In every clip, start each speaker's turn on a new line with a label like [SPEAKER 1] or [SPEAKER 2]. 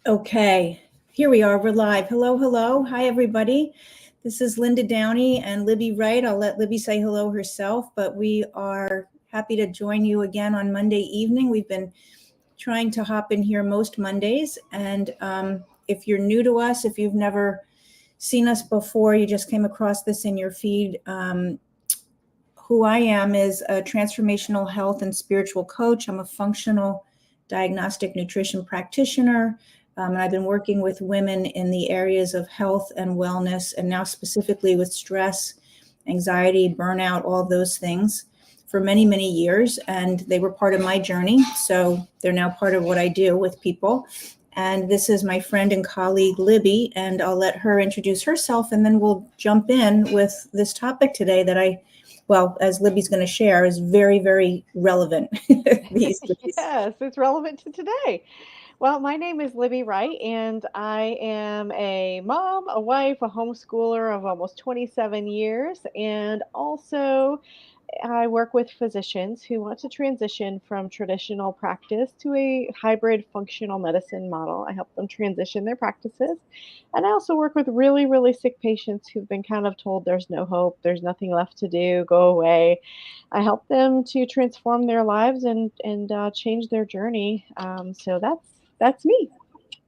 [SPEAKER 1] Okay, here we are. We're live. Hello, hello. Hi, everybody. This is Linda Downey and Libby Wright. I'll let Libby say hello herself, but we are happy to join you again on Monday evening. We've been trying to hop in here most Mondays. And if you're new to us, if you've never seen us before, you just came across this in your feed, who I am is a transformational health and spiritual coach. I'm a functional diagnostic nutrition practitioner. And I've been working with women in the areas of health and wellness, and now specifically with stress, anxiety, burnout, all of those things for many, many years. And they were part of my journey. So they're now part of what I do with people. And this is my friend and colleague, Libby, and I'll let her introduce herself, and then we'll jump in with this topic today that as Libby's going to share, is very, very relevant these days.
[SPEAKER 2] Yes, it's relevant to today. Well, my name is Libby Wright, and I am a mom, a wife, a homeschooler of almost 27 years. And also, I work with physicians who want to transition from traditional practice to a hybrid functional medicine model. I help them transition their practices. And I also work with really, really sick patients who've been kind of told there's no hope, there's nothing left to do, go away. I help them to transform their lives and change their journey. So that's me.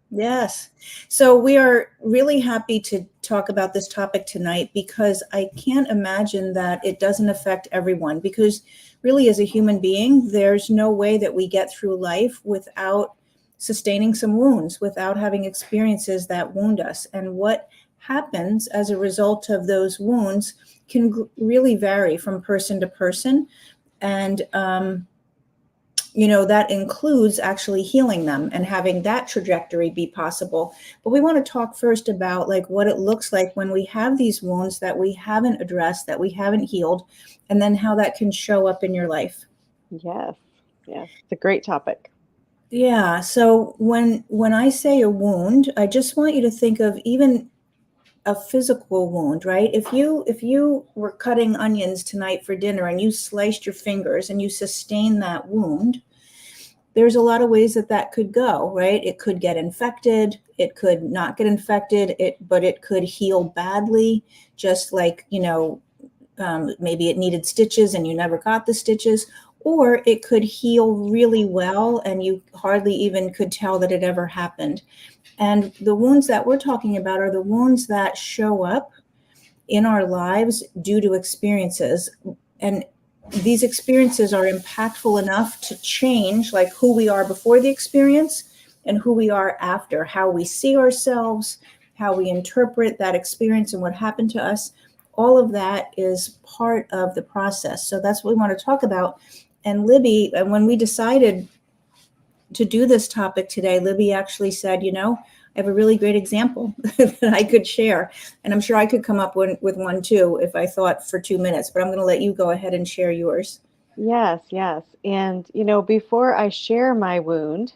[SPEAKER 1] Yes. So we are really happy to talk about this topic tonight because I can't imagine that it doesn't affect everyone. Because really, as a human being, there's no way that we get through life without sustaining some wounds, without having experiences that wound us. And what happens as a result of those wounds can really vary from person to person. And that includes actually healing them and having that trajectory be possible. But we want to talk first about like what it looks like when we have these wounds that we haven't addressed, that we haven't healed, and then how that can show up in your life.
[SPEAKER 2] Yes, yes, it's a great topic.
[SPEAKER 1] Yeah. So when I say a wound, I just want you to think of even a physical wound, right? If you were cutting onions tonight for dinner and you sliced your fingers and you sustain that wound, there's a lot of ways that could go, right? It could get infected. It could not get infected. But it could heal badly, just like, maybe it needed stitches and you never got the stitches, or it could heal really well and you hardly even could tell that it ever happened. And the wounds that we're talking about are the wounds that show up in our lives due to experiences. And these experiences are impactful enough to change like who we are before the experience and who we are after, how we see ourselves, how we interpret that experience and what happened to us. All of that is part of the process. So that's what we want to talk about. And Libby, when we decided to do this topic today, Libby actually said, I have a really great example that I could share. And I'm sure I could come up with one too if I thought for 2 minutes, but I'm going to let you go ahead and share yours.
[SPEAKER 2] Yes, yes. And, before I share my wound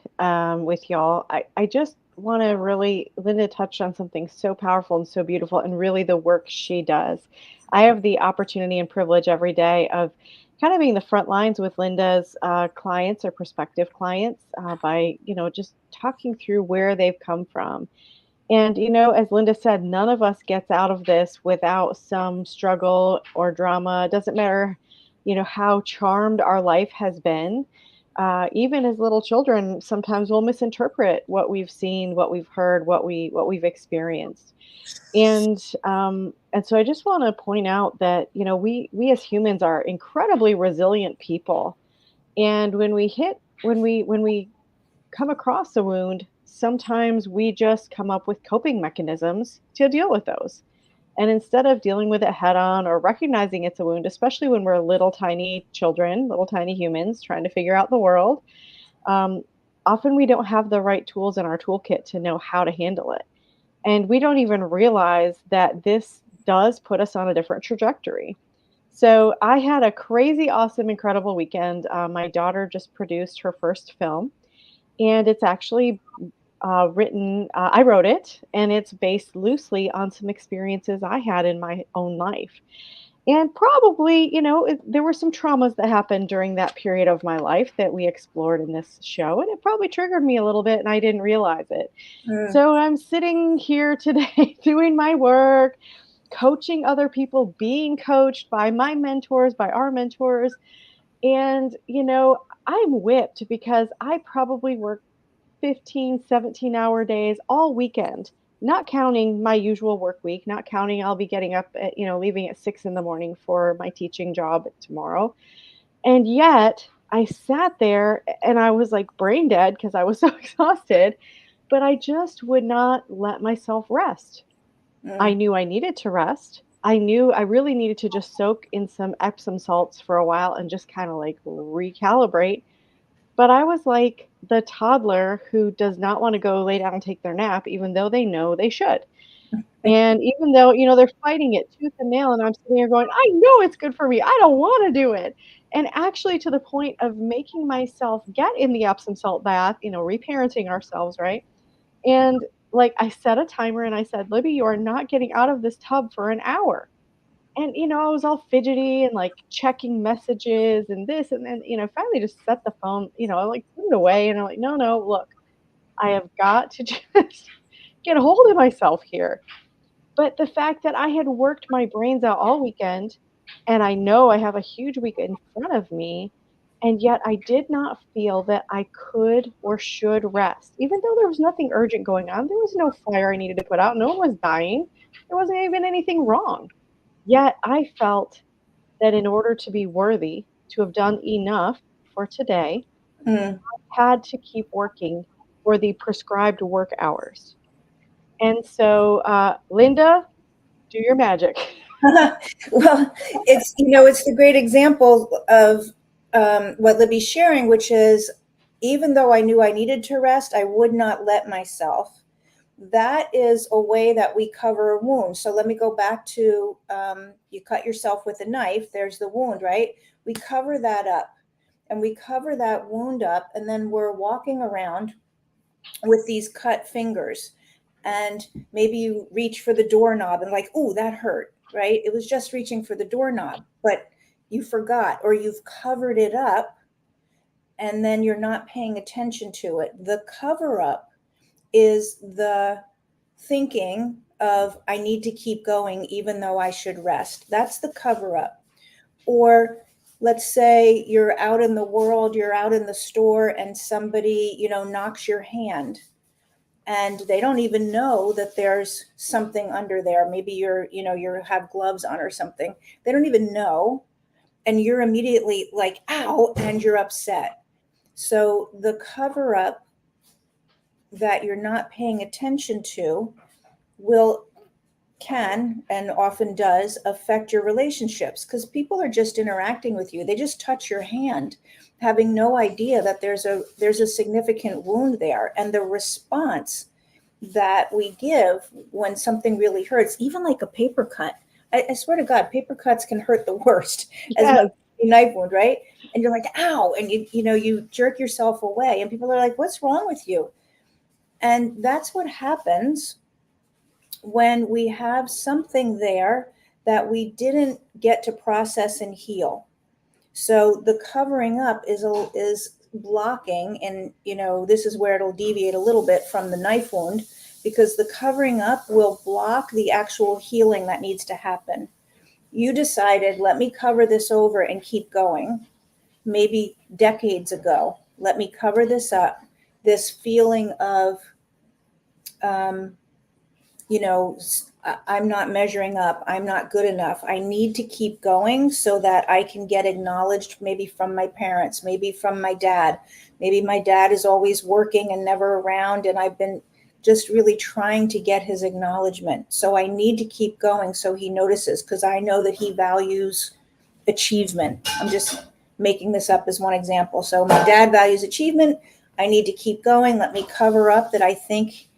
[SPEAKER 2] with y'all, I just want to really, Linda touched on something so powerful and so beautiful, and really the work she does. I have the opportunity and privilege every day of kind of being the front lines with Linda's clients or prospective clients by, just talking through where they've come from. And, as Linda said, none of us gets out of this without some struggle or drama. It doesn't matter, how charmed our life has been. Even as little children, sometimes we'll misinterpret what we've seen, what we've heard, what we've experienced. And so I just want to point out that, we as humans are incredibly resilient people. And when we come across a wound, sometimes we just come up with coping mechanisms to deal with those. And instead of dealing with it head on or recognizing it's a wound, especially when we're little tiny children, little tiny humans trying to figure out the world, um, often we don't have the right tools in our toolkit to know how to handle it. And we don't even realize that this does put us on a different trajectory. So I had a crazy, awesome, incredible weekend. My daughter just produced her first film, and it's actually I wrote it, and it's based loosely on some experiences I had in my own life. And probably, there were some traumas that happened during that period of my life that we explored in this show, and it probably triggered me a little bit and I didn't realize it.
[SPEAKER 1] Mm,
[SPEAKER 2] So I'm sitting here today doing my work, coaching other people, being coached by my mentors, by our mentors. And, I'm whipped because I probably work 15, 17-hour days all weekend, not counting my usual work week, not counting I'll be getting up at, leaving at 6 in the morning for my teaching job tomorrow. And yet I sat there and I was like brain dead because I was so exhausted, but I just would not let myself rest. I
[SPEAKER 1] mm,
[SPEAKER 2] knew I needed to rest. I knew I really needed to just soak in some Epsom salts for a while and just kind of like recalibrate. But I was like the toddler who does not want to go lay down and take their nap, even though they know they should. And even though, they're fighting it tooth and nail, and I'm sitting here going, I know it's good for me. I don't want to do it. And actually, to the point of making myself get in the Epsom salt bath, reparenting ourselves, right? And like I set a timer and I said, Libby, you are not getting out of this tub for an hour. And, I was all fidgety and like checking messages and this. And then, finally just set the phone, I like put it away and I'm like, no, no, look, I have got to just get a hold of myself here. But the fact that I had worked my brains out all weekend and I know I have a huge week in front of me, and yet I did not feel that I could or should rest. Even though there was nothing urgent going on, there was no fire I needed to put out, no one was dying, there wasn't even anything wrong. Yet I felt that in order to be worthy, to have done enough for today,
[SPEAKER 1] mm.
[SPEAKER 2] had to keep working for the prescribed work hours. And so, Linda, do your magic.
[SPEAKER 1] Well, it's the great example of what Libby's sharing, which is even though I knew I needed to rest, I would not let myself. That is a way that we cover a wound. So let me go back to you cut yourself with a knife. There's the wound, right? We cover that up and we cover that wound up, and then we're walking around with these cut fingers. And maybe you reach for the doorknob and like, oh, that hurt, right? It was just reaching for the doorknob, but you forgot or you've covered it up and then you're not paying attention to it. The cover up is the thinking of, I need to keep going even though I should rest. That's the cover up. Or let's say you're out in the world, you're out in the store and somebody, knocks your hand and they don't even know that there's something under there. Maybe you have gloves on or something. They don't even know. And you're immediately like, ow, and you're upset. So the cover up that you're not paying attention to will can and often does affect your relationships because people are just interacting with you. They just touch your hand, having no idea that there's a significant wound there. And the response that we give when something really hurts, even like a paper cut. I swear to God, paper cuts can hurt the worst as much
[SPEAKER 2] Yes.
[SPEAKER 1] as a knife wound, right? And you're like, ow, and you jerk yourself away, and people are like, what's wrong with you? And that's what happens when we have something there that we didn't get to process and heal. So the covering up is blocking, and this is where it'll deviate a little bit from the knife wound because the covering up will block the actual healing that needs to happen. You decided, let me cover this over and keep going. Maybe decades ago, let me cover this up. This feeling of um, I'm not measuring up. I'm not good enough. I need to keep going so that I can get acknowledged, maybe from my parents, maybe from my dad. Maybe my dad is always working and never around, and I've been just really trying to get his acknowledgement. So I need to keep going so he notices because I know that he values achievement. I'm just making this up as one example. So my dad values achievement. I need to keep going. Let me cover up that I think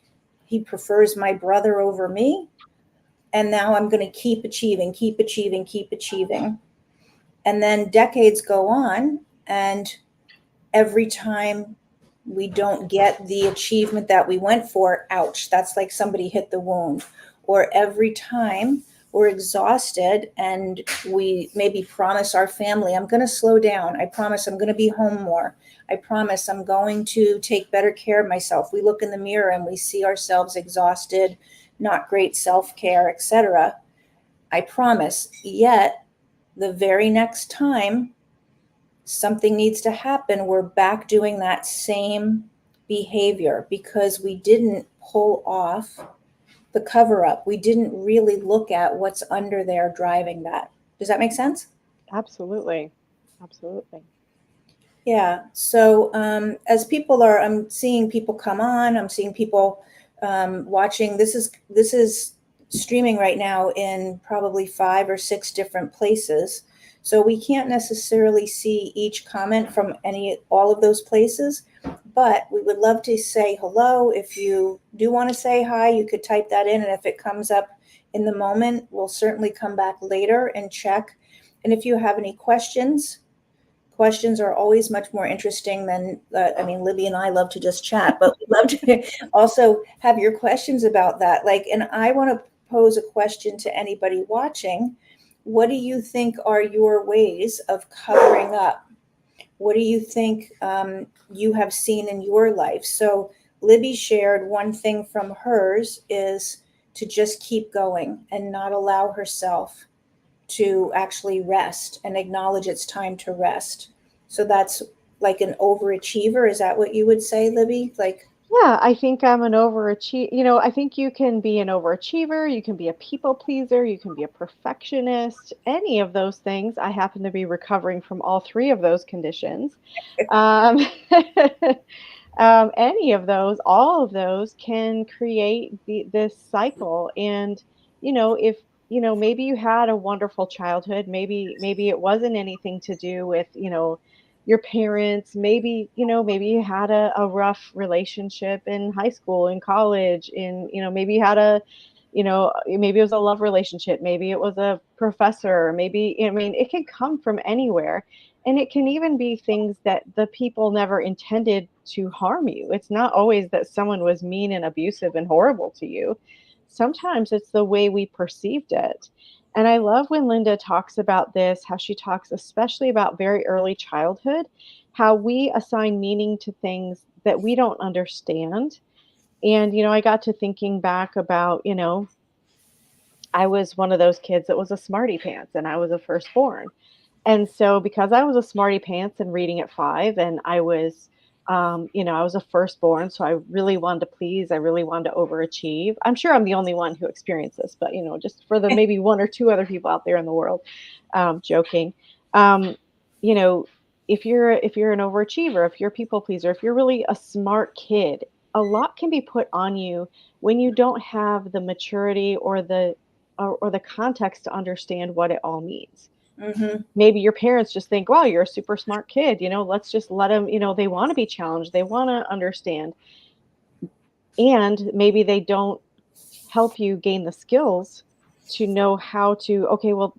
[SPEAKER 1] he prefers my brother over me. And now I'm going to keep achieving, keep achieving, keep achieving. And then decades go on, and every time we don't get the achievement that we went for, ouch, that's like somebody hit the wound. Or every time we're exhausted and we maybe promise our family, I'm going to slow down. I promise I'm going to be home more. I promise I'm going to take better care of myself. We look in the mirror and we see ourselves exhausted, not great self-care, etc. I promise. Yet the very next time something needs to happen, we're back doing that same behavior because we didn't pull off the cover up. We didn't really look at what's under there driving that. Does that make sense?
[SPEAKER 2] Absolutely. Absolutely.
[SPEAKER 1] Yeah. So as people are, I'm seeing people come on. I'm seeing people watching. This is streaming right now in probably 5 or 6 different places. So we can't necessarily see each comment from all of those places, but we would love to say hello. If you do want to say hi, you could type that in, and if it comes up in the moment, we'll certainly come back later and check. And if you have any questions are always much more interesting than, I mean, Libby and I love to just chat, but we love to also have your questions about that. Like, and I want to pose a question to anybody watching. What do you think are your ways of covering up? What do you think you have seen in your life? So Libby shared one thing from hers is to just keep going and not allow herself to actually rest and acknowledge it's time to rest. So that's like an overachiever. Is that what you would say, Libby? Like,
[SPEAKER 2] Yeah, I think I'm an overachiever. I think you can be an overachiever, you can be a people pleaser, you can be a perfectionist, any of those things. I happen to be recovering from all three of those conditions. Um, any of those, all of those can create this cycle. And, if, maybe you had a wonderful childhood, maybe it wasn't anything to do with, your parents, maybe you had a rough relationship in high school, in college, maybe you had maybe it was a love relationship, maybe it was a professor, maybe, I mean, it can come from anywhere. And it can even be things that the people never intended to harm you. It's not always that someone was mean and abusive and horrible to you. Sometimes it's the way we perceived it. And I love when Linda talks about this, how she talks especially about very early childhood, how we assign meaning to things that we don't understand. And, I got to thinking back about, I was one of those kids that was a smarty pants and I was a firstborn. And so because I was a smarty pants and reading at 5 and I was a firstborn, so I really wanted to please, I really wanted to overachieve. I'm sure I'm the only one who experienced this, but just for the maybe one or two other people out there in the world, joking. Um, you know, if you're an overachiever, if you're a people pleaser, if you're really a smart kid, a lot can be put on you when you don't have the maturity or the context to understand what it all means.
[SPEAKER 1] mm-hmm.
[SPEAKER 2] Maybe your parents just think, wow, you're a super smart kid, let's just let them, they want to be challenged, they want to understand. And maybe they don't help you gain the skills to know how to, okay, well,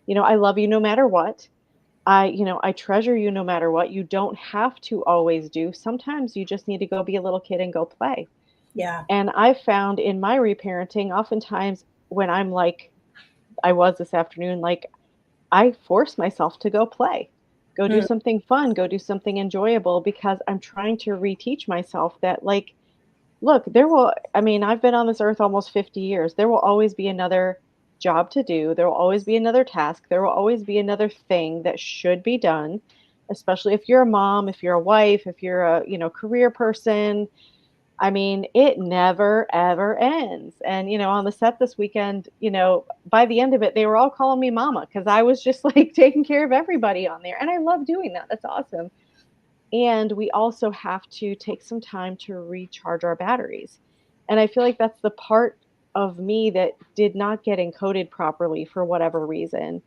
[SPEAKER 2] I love you no matter what. I treasure you no matter what. You don't have to always do. Sometimes you just need to go be a little kid and go play.
[SPEAKER 1] Yeah.
[SPEAKER 2] And I've found in my reparenting, oftentimes when I'm like I was this afternoon, like I force myself to go play, go do
[SPEAKER 1] Mm,
[SPEAKER 2] something fun, go do something enjoyable because I'm trying to reteach myself that, like, look, I mean, I've been on this earth almost 50 years. There will always be another job to do. There will always be another task. There will always be another thing that should be done, especially if you're a mom, if you're a wife, if you're a, career person. I mean, it never ever ends. And, on the set this weekend, by the end of it, they were all calling me mama because I was just like taking care of everybody on there. And I love doing that. That's awesome. And we also have to take some time to recharge our batteries. And I feel like that's the part of me that did not get encoded properly for whatever reason,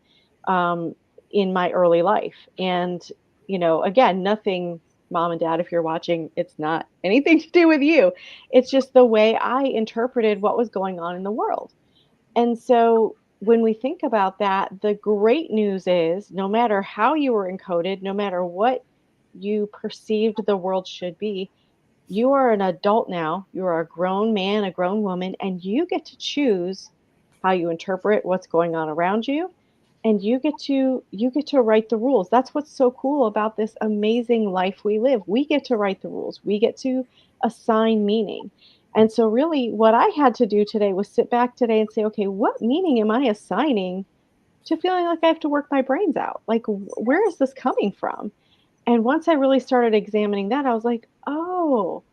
[SPEAKER 2] um, in my early life. And, again, nothing, mom and dad, if you're watching, it's not anything to do with you. It's just the way I interpreted what was going on in the world. And so when we think about that, the great news is no matter how you were encoded, no matter what you perceived the world should be, you are an adult now. You are a grown man, a grown woman, and you get to choose how you interpret what's going on around you, and you get to write the rules. That's what's so cool about this amazing life we live. We get to write the rules. We get to assign meaning. And so really what I had to do today was sit back today and say, okay, what meaning am I assigning to feeling like I have to work my brains out? Like where is this coming from? And once I really started examining that, I was like, "Oh,"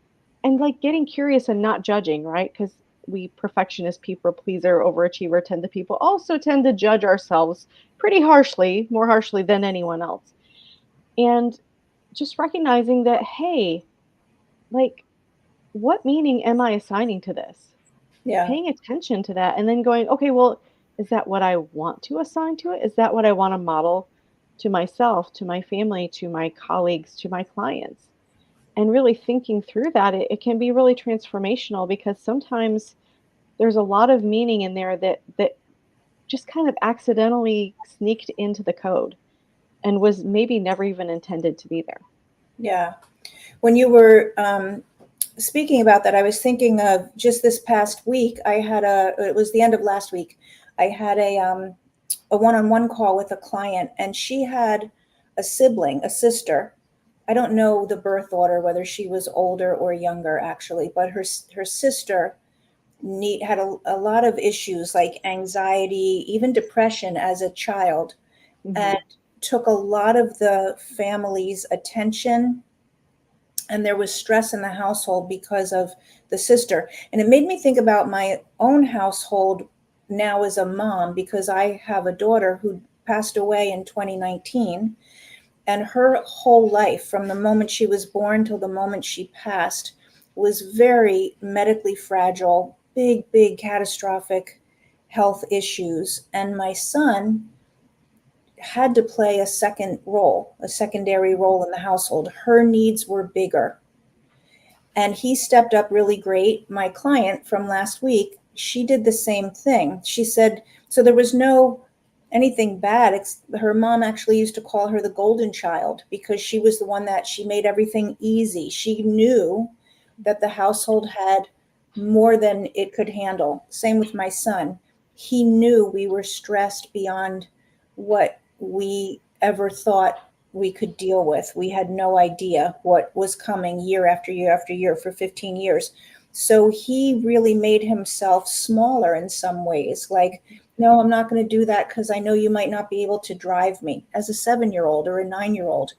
[SPEAKER 2] and, like, getting curious and not judging, right? Because we perfectionist, people pleaser, overachiever people also tend to judge ourselves pretty harshly, more harshly than anyone else. And just recognizing that, hey, like, what meaning am I assigning to this?
[SPEAKER 1] Yeah.
[SPEAKER 2] Paying attention to that and then going, "Okay, well, is that what I want to assign to it? Is that what I wanna model to myself, to my family, to my colleagues, to my clients?" And really thinking through that, it can be really transformational because sometimes there's a lot of meaning in there that just kind of accidentally sneaked into the code and was maybe never even intended to be there.
[SPEAKER 1] Yeah. When you were speaking about that, I was thinking of just this past week. It was the end of last week. I had a one-on-one call with a client, and she had a sibling, a sister. I don't know the birth order, whether she was older or younger, actually, but her sister had a lot of issues like anxiety, even depression as a child, and
[SPEAKER 2] Mhm.
[SPEAKER 1] took a lot of the family's attention, and there was stress in the household because of the sister. And it made me think about my own household now as a mom, because I have a daughter who passed away in 2019, and her whole life from the moment she was born till the moment she passed was very medically fragile, big catastrophic health issues. And my son had to play a second role, a secondary role in the household. Her needs were bigger, and he stepped up really great. My client from last week, she did the same thing. She said, so there was no anything bad. Her mom actually used to call her the golden child because she was the one that she made everything easy. She knew that the household had more than it could handle. Same with my son. He knew we were stressed beyond what we ever thought we could deal with. We had no idea what was coming year after year after year for 15 years. So he really made himself smaller in some ways. Like, no, I'm not going to do that because I know you might not be able to drive me, as a 7-year-old or a 9-year-old.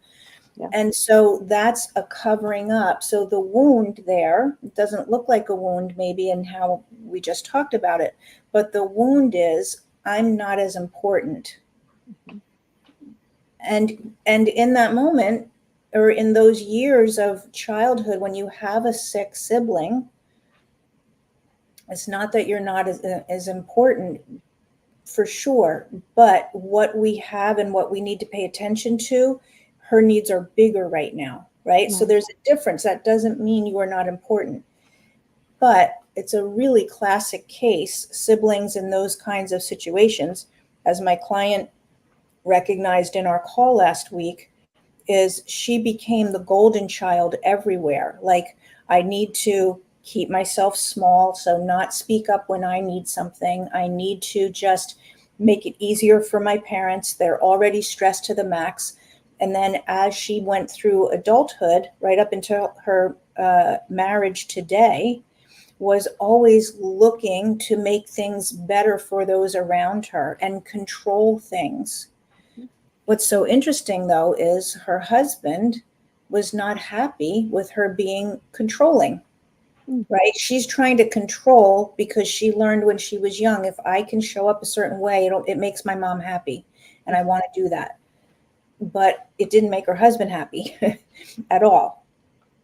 [SPEAKER 2] Yeah.
[SPEAKER 1] And so that's a covering up. So the wound there doesn't look like a wound, maybe, in how we just talked about it, but the wound is, I'm not as important.
[SPEAKER 2] Mhm.
[SPEAKER 1] And in that moment, or in those years of childhood, when you have a sick sibling, it's not that you're not as important, for sure, but what we have and what we need to pay attention to, her needs are bigger right now, right? So
[SPEAKER 2] Right.
[SPEAKER 1] there's a difference. That doesn't mean you are not important, but it's a really classic case, siblings in those kinds of situations, as my client recognized in our call last week, is she became the golden child everywhere. Like, I need to keep myself small, so not speak up when I need something. I need to just make it easier for my parents. They're already stressed to the max. And then as she went through adulthood, right up until her marriage today, was always looking to make things better for those around her and control things. What's so interesting, though, is her husband was not happy with her being controlling,
[SPEAKER 2] Mm.
[SPEAKER 1] right? She's trying to control because she learned when she was young, if I can show up a certain way, it makes my mom happy, and I want to do that. But it didn't make her husband happy at all.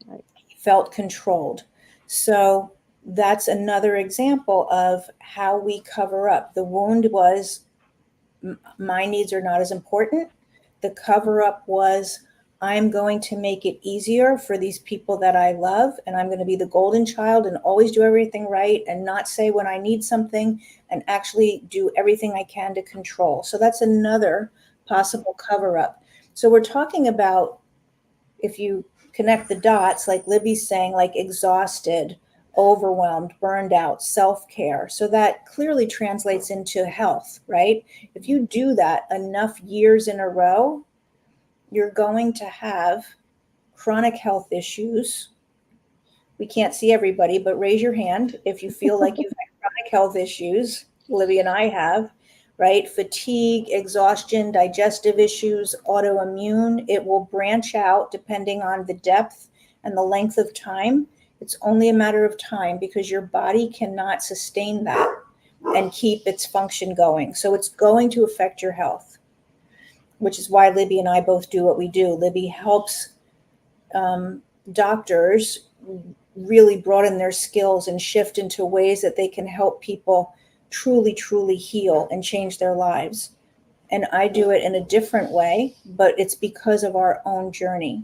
[SPEAKER 2] Right.
[SPEAKER 1] He felt controlled. So that's another example of how we cover up. The wound was, my needs are not as important. The cover up was, I'm going to make it easier for these people that I love, and I'm going to be the golden child and always do everything right and not say when I need something, and actually do everything I can to control. So that's another
[SPEAKER 2] Mhm.
[SPEAKER 1] possible cover up. So we're talking about, if you connect the dots, like Libby's saying, like exhausted, overwhelmed, burned out, self-care. So that clearly translates into health, right? If you do that enough years in a row, you're going to have chronic health issues. We can't see everybody, but raise your hand if you feel like you've had chronic health issues. Libby and I have, right? Fatigue, exhaustion, digestive issues, autoimmune. It will branch out depending on the depth and the length of time. It's only a matter of time because your body cannot sustain that and keep its function going. So it's going to affect your health, which is why Libby and I both do what we do. Libby helps doctors really broaden their skills and shift into ways that they can help people truly, truly heal and change their lives. And I do it in a different way, but it's because of our own journey.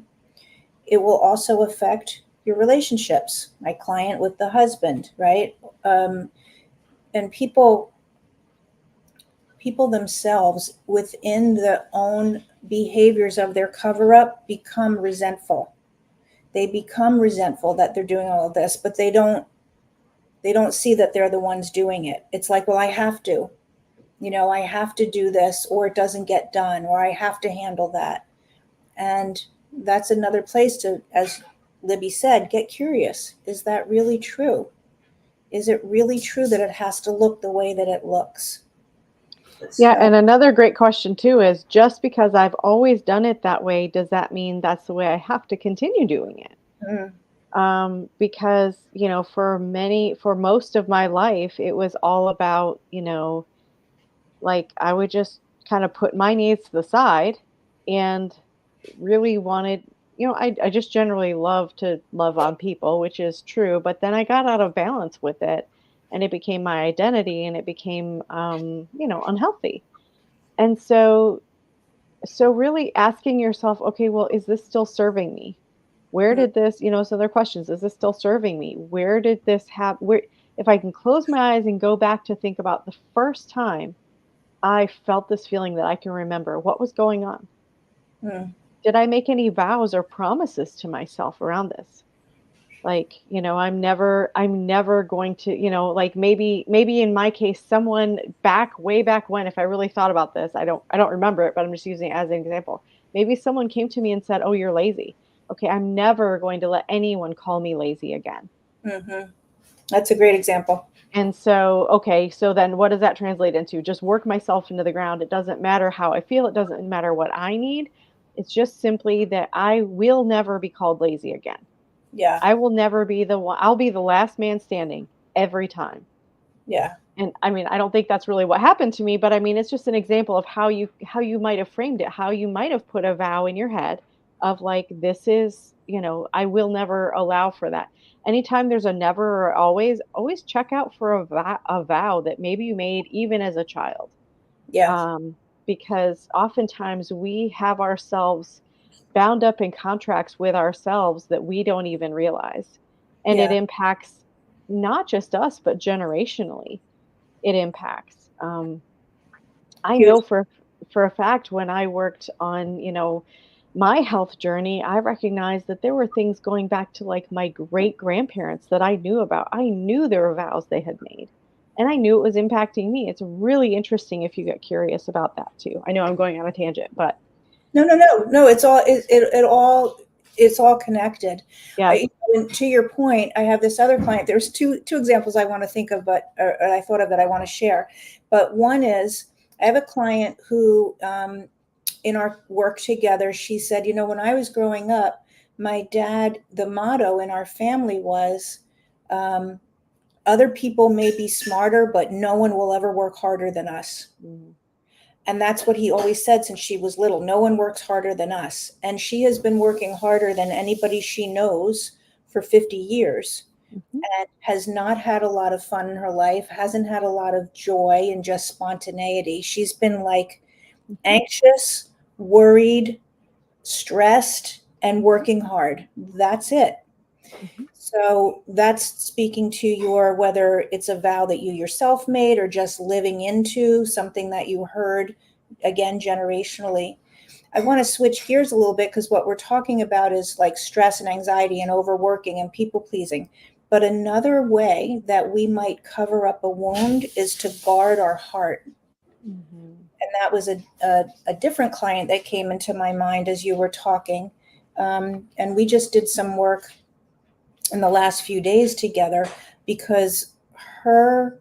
[SPEAKER 1] It will also affect your relationships. My client with the husband, right? And people themselves within their own behaviors of their cover up become resentful. They become resentful that they're doing all of this, but they don't see that they're the ones doing it. It's like, well, I have to, I have to do this or it doesn't get done, or I have to handle that. And that's another place to, as Libby said, get curious. Is that really true? Is it really true that it has to look the way that it looks?
[SPEAKER 2] Yeah,
[SPEAKER 1] So,
[SPEAKER 2] and another great question too is, just because I've always done it that way, does that mean that's the way I have to continue doing it?
[SPEAKER 1] mm,
[SPEAKER 2] Because, for most of my life, it was all about, like I would just kind of put my needs to the side and really wanted, I just generally love to love on people, which is true. But then I got out of balance with it and it became my identity and it became, unhealthy. And so really asking yourself, okay, well, is this still serving me? Where
[SPEAKER 1] mm,
[SPEAKER 2] did this, so there are questions. Is this still serving me? Where did this happen? Where, if I can close my eyes and go back to think about the first time I felt this feeling that I can remember, what was going on?
[SPEAKER 1] mm,
[SPEAKER 2] Did I make any vows or promises to myself around this? Like, I'm never going to, like maybe in my case, someone way back when, if I really thought about this, I don't remember it, but I'm just using it as an example. Maybe someone came to me and said, "Oh, you're lazy." Okay, I'm never going to let anyone call me lazy again.
[SPEAKER 1] mm-hmm. That's a great example.
[SPEAKER 2] And so, okay, so then what does that translate into? Just work myself into the ground. It doesn't matter how I feel, it doesn't matter what I need. It's just simply that I will never be called lazy again.
[SPEAKER 1] Yeah,
[SPEAKER 2] I will never be the one. I'll be the last man standing every time.
[SPEAKER 1] yeah,
[SPEAKER 2] And I mean, I don't think that's really what happened to me, but I mean, it's just an example of how you might have framed it, how you might have put a vow in your head of like, this is, I will never allow for that. Anytime there's a never or always check out for a vow that maybe you made even as a child.
[SPEAKER 1] yeah,
[SPEAKER 2] um, because oftentimes we have ourselves bound up in contracts with ourselves that we don't even realize. And it
[SPEAKER 1] yeah.
[SPEAKER 2] impacts not just us, but generationally, it impacts. I
[SPEAKER 1] Huge.
[SPEAKER 2] know for a fact when I worked on, my health journey, I recognized that there were things going back to like my great grandparents that I knew about. I knew there were vows they had made, and I knew it was impacting me. It's really interesting if you get curious about that too. I know I'm going on a tangent, but
[SPEAKER 1] No, no, no, no. It's all connected.
[SPEAKER 2] yeah.
[SPEAKER 1] And to your point, I have this other client. There's two examples I want to think of, but or I thought of that I want to share. But one is I have a client who, in our work together, she said, when I was growing up, my dad, the motto in our family was, um, other people may be smarter, but no one will ever work harder than us.
[SPEAKER 2] Mm,
[SPEAKER 1] And that's what he always said since she was little. No one works harder than us. And she has been working harder than anybody she knows for 50 years
[SPEAKER 2] mhm,
[SPEAKER 1] and has not had a lot of fun in her life, hasn't had a lot of joy and just spontaneity. She's been like
[SPEAKER 2] mhm,
[SPEAKER 1] anxious, worried, stressed, and working hard. That's it.
[SPEAKER 2] mhm,
[SPEAKER 1] So that's speaking to your, whether it's a vow that you yourself made or just living into something that you heard, again, generationally. I want to switch gears a little bit because what we're talking about is like stress and anxiety and overworking and people pleasing. But another way that we might cover up a wound is to guard our heart.
[SPEAKER 2] Hmm.
[SPEAKER 1] And that was a different client that came into my mind as you were talking. And we just did some work in the last few days together because her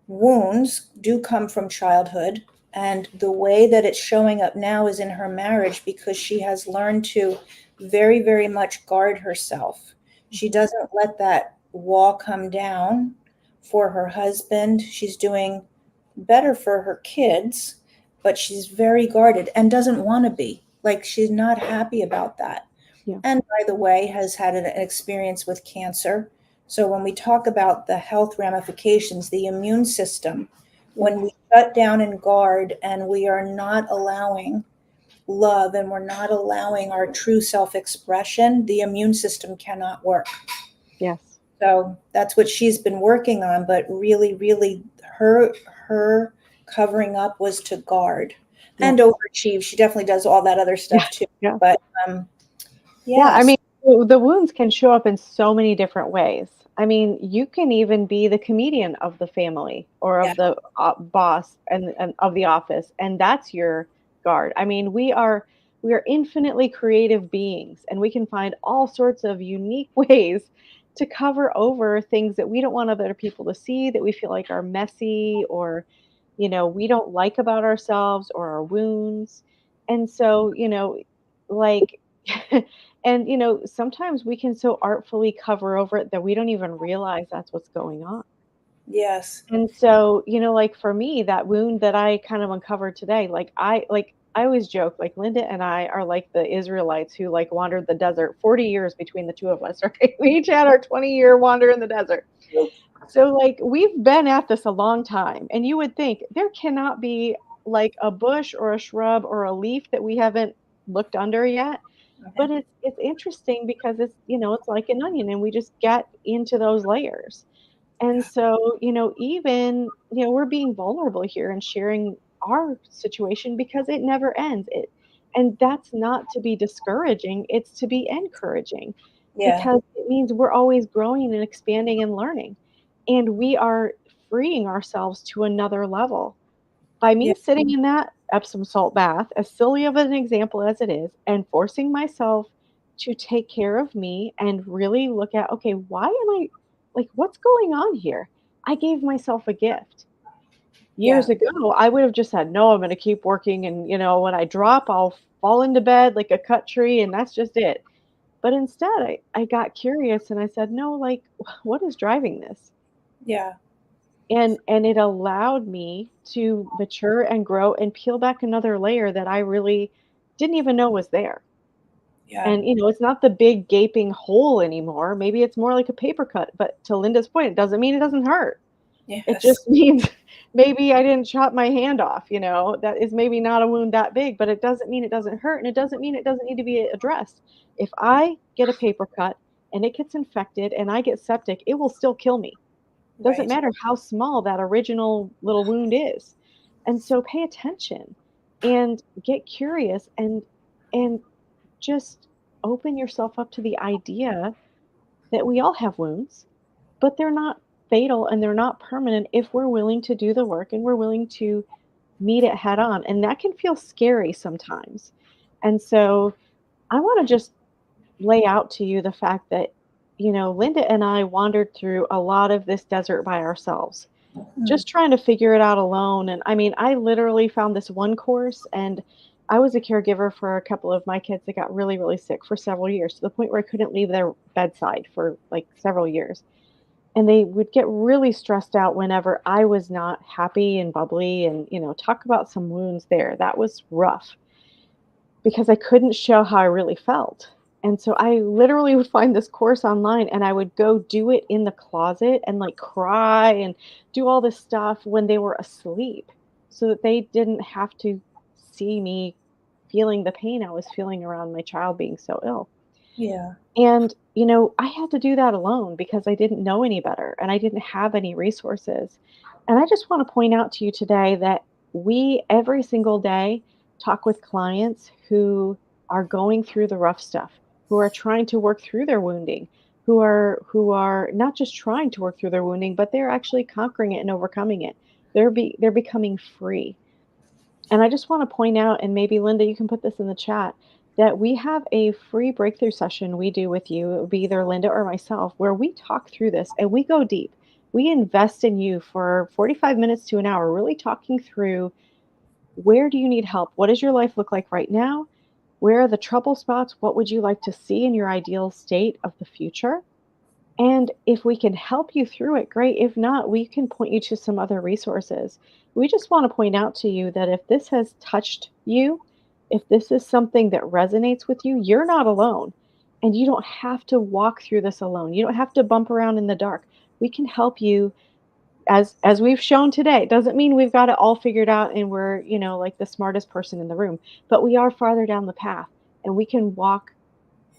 [SPEAKER 1] wounds do come from childhood. And the way that it's showing up now is in her marriage because she has learned to very, very much guard herself. She doesn't let that wall come down for her husband. She's doing better for her kids, but she's very guarded and doesn't want to be. Like, she's not happy about that.
[SPEAKER 2] Yeah.
[SPEAKER 1] And by the way, has had an experience with cancer. So when we talk about the health ramifications, the immune system, when
[SPEAKER 2] Yes.
[SPEAKER 1] we shut down and guard and we are not allowing love and we're not allowing our true self-expression, the immune system cannot work.
[SPEAKER 2] Yes.
[SPEAKER 1] So that's what she's been working on, but really, really her covering up was to guard and
[SPEAKER 2] Yes.
[SPEAKER 1] overachieve. She definitely does all that other
[SPEAKER 2] Yeah.
[SPEAKER 1] stuff too.
[SPEAKER 2] Yeah.
[SPEAKER 1] But
[SPEAKER 2] Yeah, I
[SPEAKER 1] yes,
[SPEAKER 2] mean, the wounds can show up in so many different ways. I mean, you can even be the comedian of the family or
[SPEAKER 1] yeah,
[SPEAKER 2] of the boss and of the office, and that's your guard. I mean, we are infinitely creative beings, and we can find all sorts of unique ways to cover over things that we don't want other people to see, that we feel like are messy or, we don't like about ourselves or our wounds. And so, like and, sometimes we can so artfully cover over it that we don't even realize that's what's going on.
[SPEAKER 1] yes,
[SPEAKER 2] And so, like for me, that wound that I kind of uncovered today, like I always joke, like Linda and I are like the Israelites who like wandered the desert, 40 years between the two of us, right? We each had our 20-year wander in the desert. So like we've been at this a long time, and you would think there cannot be like a bush or a shrub or a leaf that we haven't looked under yet.
[SPEAKER 1] okay,
[SPEAKER 2] But it's interesting because it's like an onion, and we just get into those layers. And so, even, we're being vulnerable here and sharing our situation because it never ends. And that's not to be discouraging, it's to be encouraging
[SPEAKER 1] yeah,
[SPEAKER 2] because it means we're always growing and expanding and learning. And we are freeing ourselves to another level by
[SPEAKER 1] yeah,
[SPEAKER 2] me sitting in that Epsom salt bath, as silly of an example as it is, and forcing myself to take care of me and really look at, okay, why am I like, what's going on here? I gave myself a gift.
[SPEAKER 1] yeah,
[SPEAKER 2] Years ago, I would have just said, no, I'm going to keep working. And, when I drop, I'll fall into bed like a cut tree, and that's just it. But instead, I got curious and I said, no, like, what is driving this?
[SPEAKER 1] yeah,
[SPEAKER 2] And it allowed me to mature and grow and peel back another layer that I really didn't even know was there.
[SPEAKER 1] yeah,
[SPEAKER 2] And, it's not the big gaping hole anymore. Maybe it's more like a paper cut, but to Linda's point, it doesn't mean it doesn't hurt. It
[SPEAKER 1] yes,
[SPEAKER 2] just means maybe I didn't chop my hand off, that is maybe not a wound that big, but it doesn't mean it doesn't hurt, and it doesn't mean it doesn't need to be addressed. If I get a paper cut and it gets infected and I get septic, it will still kill me. Doesn't
[SPEAKER 1] right,
[SPEAKER 2] matter how small that original little wound is. And so pay attention and get curious and just open yourself up to the idea that we all have wounds, but they're not fatal and they're not permanent if we're willing to do the work and we're willing to meet it head on. And that can feel scary sometimes. And so I want to just lay out to you the fact that, Linda and I wandered through a lot of this desert by ourselves,
[SPEAKER 1] mm,
[SPEAKER 2] just trying to figure it out alone. And I mean, I literally found this one course, and I was a caregiver for a couple of my kids that got really, really sick for several years, to the point where I couldn't leave their bedside for like several years. And they would get really stressed out whenever I was not happy and bubbly, and, talk about some wounds there. That was rough because I couldn't show how I really felt. And so I literally would find this course online, and I would go do it in the closet and like cry and do all this stuff when they were asleep so that they didn't have to see me feeling the pain I was feeling around my child being so ill.
[SPEAKER 1] yeah,
[SPEAKER 2] And, I had to do that alone because I didn't know any better and I didn't have any resources. And I just want to point out to you today that we every single day talk with clients who are going through the rough stuff, who are trying to work through their wounding, who are not just trying to work through their wounding, but they're actually conquering it and overcoming it. They're becoming free. And I just want to point out, and maybe Linda, you can put this in the chat, that we have a free breakthrough session we do with you. It would be either Linda or myself, where we talk through this and we go deep. We invest in you for 45 minutes to an hour, really talking through where do you need help? What does your life look like right now? Where are the trouble spots? What would you like to see in your ideal state of the future? And if we can help you through it, great. If not, we can point you to some other resources. We just want to point out to you that if this has touched you, if this is something that resonates with you, you're not alone. And you don't have to walk through this alone. You don't have to bump around in the dark. We can help you as we've shown today. It doesn't mean we've got it all figured out and we're, like the smartest person in the room, but we are farther down the path and we can walk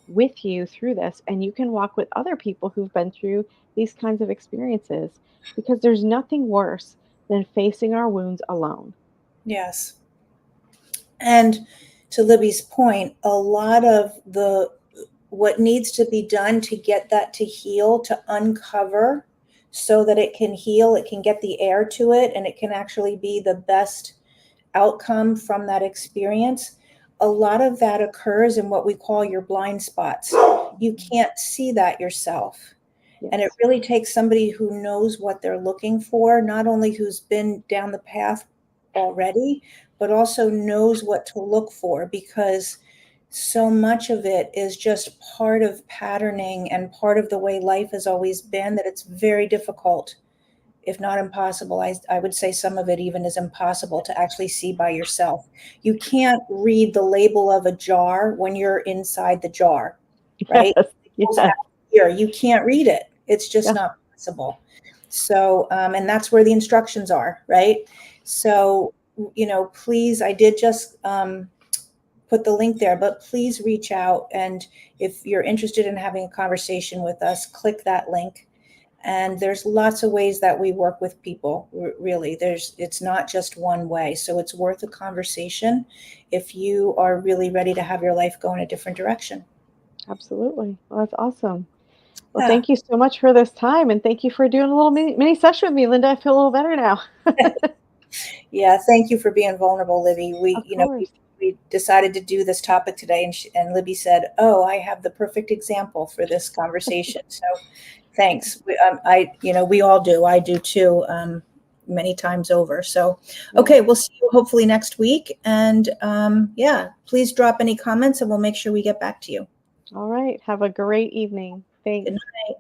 [SPEAKER 2] with you through this, and you can walk with other people who've been through these kinds of experiences, because there's nothing worse than facing our wounds alone.
[SPEAKER 1] Yes. And to Libby's point, a lot of what needs to be done to get that to heal, to uncover so that it can heal, it can get the air to it, and it can actually be the best outcome from that experience. A lot of that occurs in what we call your blind spots. You can't see that yourself.
[SPEAKER 2] Yes.
[SPEAKER 1] And it really takes somebody who knows what they're looking for, not only who's been down the path already, but also knows what to look for, because so much of it is just part of patterning and part of the way life has always been, that it's very difficult, if not impossible. I would say some of it even is impossible to actually see by yourself. You can't read the label of a jar when you're inside the jar, right?
[SPEAKER 2] Yes.
[SPEAKER 1] Here, you can't read it. It's just
[SPEAKER 2] Yes.
[SPEAKER 1] not possible. So, and that's where the instructions are, right? So, please, I did just put the link there, but please reach out. And if you're interested in having a conversation with us, click that link. And there's lots of ways that we work with people. Really, it's not just one way. So it's worth a conversation if you are really ready to have your life go in a different direction.
[SPEAKER 2] Absolutely. Well, that's awesome. Well,
[SPEAKER 1] Yeah.
[SPEAKER 2] thank you so much for this time, and thank you for doing a little mini session with me, Linda. I feel a little better now.
[SPEAKER 1] Yeah. Thank you for being vulnerable, Libby.
[SPEAKER 2] Of course.
[SPEAKER 1] We decided to do this topic today, and Libby said, "Oh, I have the perfect example for this conversation." So, thanks. We all do. I do too, many times over. So, okay, we'll see you hopefully next week. And yeah, please drop any comments, and we'll make sure we get back to you.
[SPEAKER 2] All right. Have a great evening. Thanks.
[SPEAKER 1] Good night.